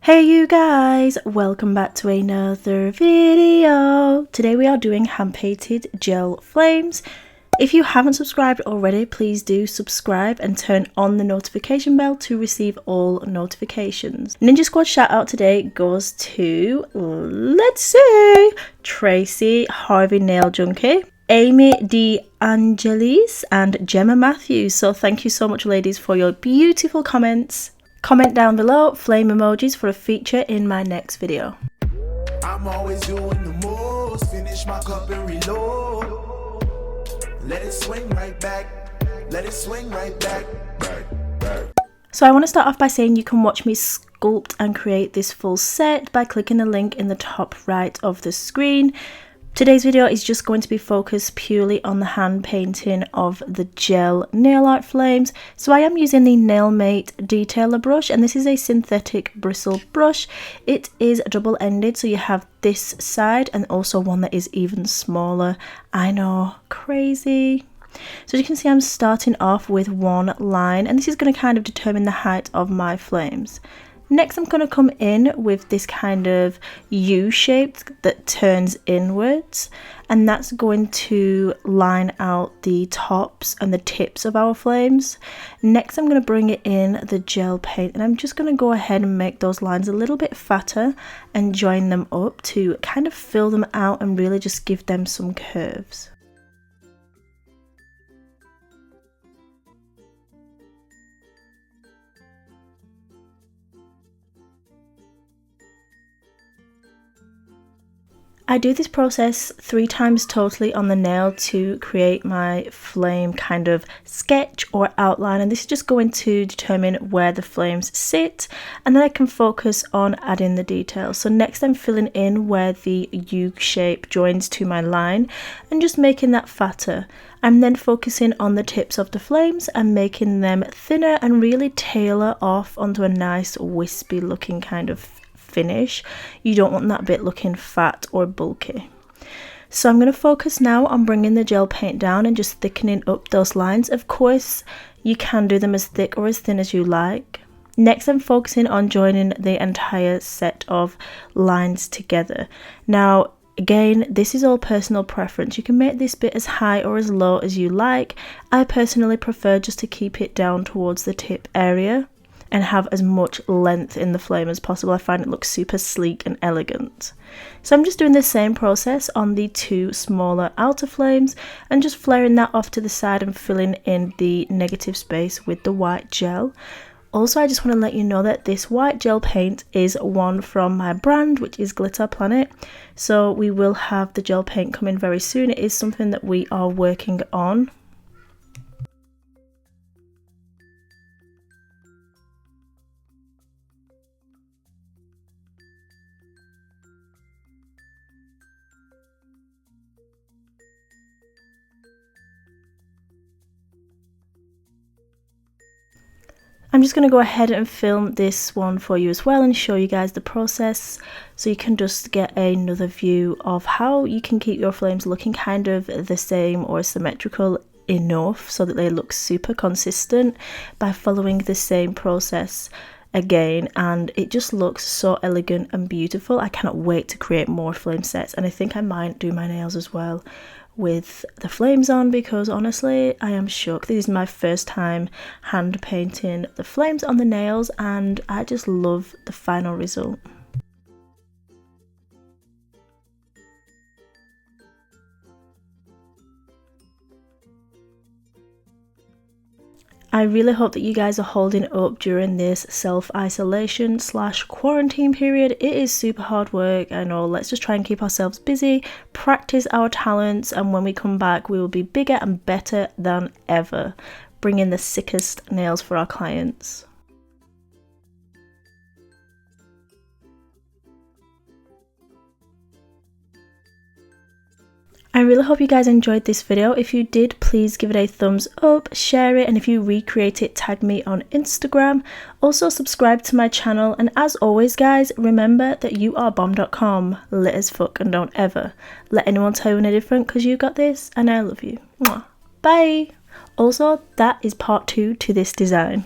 Hey you guys, welcome back to another video. Today we are doing hand painted gel flames. If you haven't subscribed already, please do subscribe and turn on the notification bell to receive all notifications. Ninja Squad shout out today goes to, let's see, Tracy Harvey Nail Junkie, Amy D. Angelis and Gemma Matthews. So thank you so much ladies for your beautiful comments. Comment down below flame emojis for a feature in my next video. I'm always doing the most, finish my cup and reload. Let it swing right back, let it swing right back. So I want to start off by saying you can watch me sculpt and create this full set by clicking the link in the top right of the screen. Today's video is just going to be focused purely on the hand painting of the gel nail art flames. So I am using the Nailmate detailer brush, and this is a synthetic bristle brush. It is double-ended, so you have this side and also one that is even smaller. I know, crazy. So as you can see, I'm starting off with one line, and this is going to kind of determine the height of my flames. Next, I'm going to come in with this kind of U shape that turns inwards, and that's going to line out the tops and the tips of our flames. Next, I'm going to bring it in the gel paint, and I'm just going to go ahead and make those lines a little bit fatter and join them up to kind of fill them out and really just give them some curves. I do this process 3 times totally on the nail to create my flame kind of sketch or outline, and this is just going to determine where the flames sit, and then I can focus on adding the details. So next I'm filling in where the U shape joins to my line and just making that fatter. I'm then focusing on the tips of the flames and making them thinner and really tailor off onto a nice wispy looking kind of finish. You don't want that bit looking fat or bulky. So I'm going to focus now on bringing the gel paint down and just thickening up those lines. Of course, you can do them as thick or as thin as you like. Next, I'm focusing on joining the entire set of lines together. Now, again, this is all personal preference. You can make this bit as high or as low as you like. I personally prefer just to keep it down towards the tip area and have as much length in the flame as possible. I find it looks super sleek and elegant. So I'm just doing the same process on the 2 smaller outer flames and just flaring that off to the side and filling in the negative space with the white gel. Also, I just want to let you know that this white gel paint is one from my brand, which is Glitter Planet. So we will have the gel paint coming very soon. It is something that we are working on. I'm just going to go ahead and film this one for you as well and show you guys the process so you can just get another view of how you can keep your flames looking kind of the same or symmetrical enough so that they look super consistent by following the same process again, and it just looks so elegant and beautiful. I cannot wait to create more flame sets, and I think I might do my nails as well with the flames on, because honestly I am shook. This is my first time hand painting the flames on the nails and I just love the final result. I really hope that you guys are holding up during this self-isolation / quarantine period. It is super hard work, I know. Let's just try and keep ourselves busy, practice our talents, and when we come back we will be bigger and better than ever, bringing the sickest nails for our clients. I really hope you guys enjoyed this video. If you did, please give it a thumbs up, share it, and if you recreate it, tag me on Instagram. Also subscribe to my channel, and as always guys, remember that you are bomb.com, lit as fuck, and don't ever let anyone tell you any different, because you got this and I love you. Mwah. Bye! Also, that is part 2 to this design.